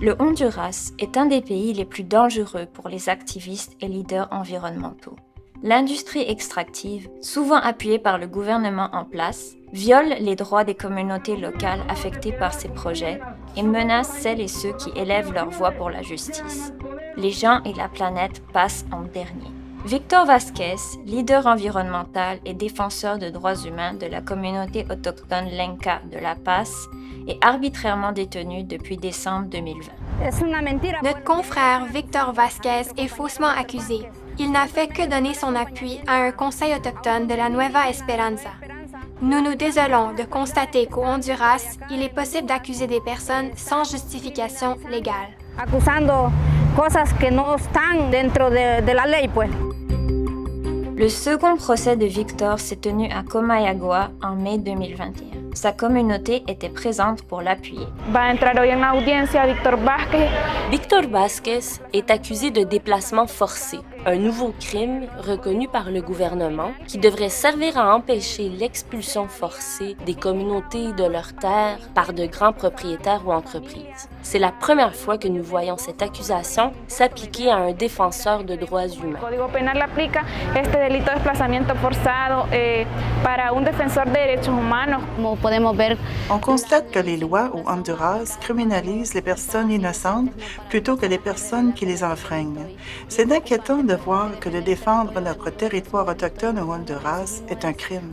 Le Honduras est un des pays les plus dangereux pour les activistes et leaders environnementaux. L'industrie extractive, souvent appuyée par le gouvernement en place, viole les droits des communautés locales affectées par ces projets et menace celles et ceux qui élèvent leur voix pour la justice. Les gens et la planète passent en dernier. Victor Vázquez, leader environnemental et défenseur de droits humains de la communauté autochtone Lenca de La Paz, est arbitrairement détenu depuis décembre 2020. Notre confrère Victor Vázquez est faussement accusé. Il n'a fait que donner son appui à un conseil autochtone de la Nueva Esperanza. Nous nous désolons de constater qu'au Honduras, il est possible d'accuser des personnes sans justification légale. Acusando cosas que no están dentro de la ley, pues. Le second procès de Victor s'est tenu à Comayagua en mai 2021. Sa communauté était présente pour l'appuyer. Va a entrar hoy en la audiencia Víctor Vázquez. Víctor Vázquez est accusé de déplacement forcé, un nouveau crime reconnu par le gouvernement qui devrait servir à empêcher l'expulsion forcée des communautés de leurs terres par de grands propriétaires ou entreprises. C'est la première fois que nous voyons cette accusation s'appliquer à un défenseur de droits humains. El Código Penal aplica este delito de desplazamiento forzado para un defensor de derechos humanos. On constate que les lois au Honduras criminalisent les personnes innocentes plutôt que les personnes qui les enfreignent. C'est inquiétant de voir que de défendre notre territoire autochtone au Honduras est un crime.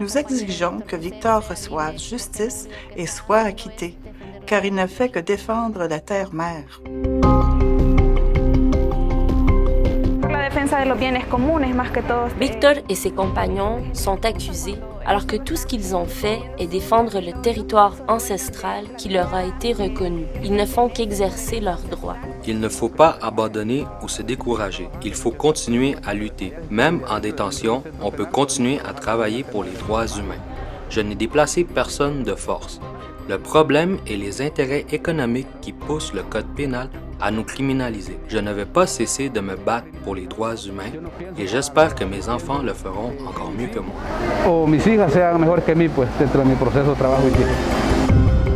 Nous exigeons que Victor reçoive justice et soit acquitté, car il ne fait que défendre la terre-mère. Victor et ses compagnons sont accusés alors que tout ce qu'ils ont fait est défendre le territoire ancestral qui leur a été reconnu. Ils ne font qu'exercer leurs droits. Il ne faut pas abandonner ou se décourager. Il faut continuer à lutter. Même en détention, on peut continuer à travailler pour les droits humains. Je n'ai déplacé personne de force. Le problème est les intérêts économiques qui poussent le code pénal à nous criminaliser. Je ne vais pas cesser de me battre pour les droits humains et j'espère que mes enfants le feront encore mieux que moi.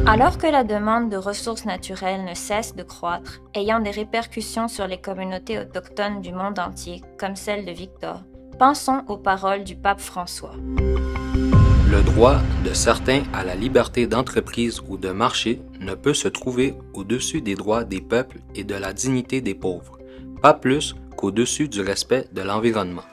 Alors que la demande de ressources naturelles ne cesse de croître, ayant des répercussions sur les communautés autochtones du monde entier, comme celle de Victor, pensons aux paroles du pape François. Le droit de certains à la liberté d'entreprise ou de marché ne peut se trouver au-dessus des droits des peuples et de la dignité des pauvres, pas plus qu'au-dessus du respect de l'environnement.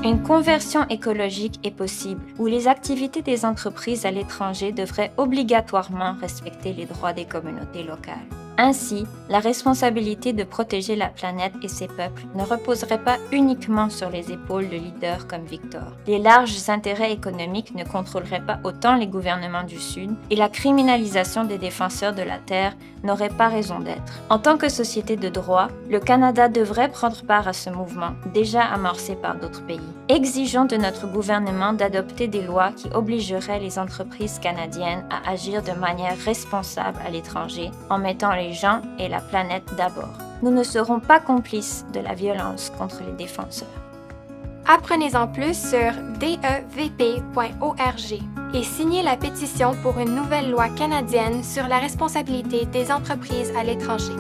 Une conversion écologique est possible, où les activités des entreprises à l'étranger devraient obligatoirement respecter les droits des communautés locales. Ainsi, la responsabilité de protéger la planète et ses peuples ne reposerait pas uniquement sur les épaules de leaders comme Victor. Les larges intérêts économiques ne contrôleraient pas autant les gouvernements du Sud et la criminalisation des défenseurs de la Terre n'aurait pas raison d'être. En tant que société de droit, le Canada devrait prendre part à ce mouvement, déjà amorcé par d'autres pays. Exigeons de notre gouvernement d'adopter des lois qui obligeraient les entreprises canadiennes à agir de manière responsable à l'étranger en mettant les gens et la planète d'abord. Nous ne serons pas complices de la violence contre les défenseurs. Apprenez-en plus sur devp.org et signez la pétition pour une nouvelle loi canadienne sur la responsabilité des entreprises à l'étranger.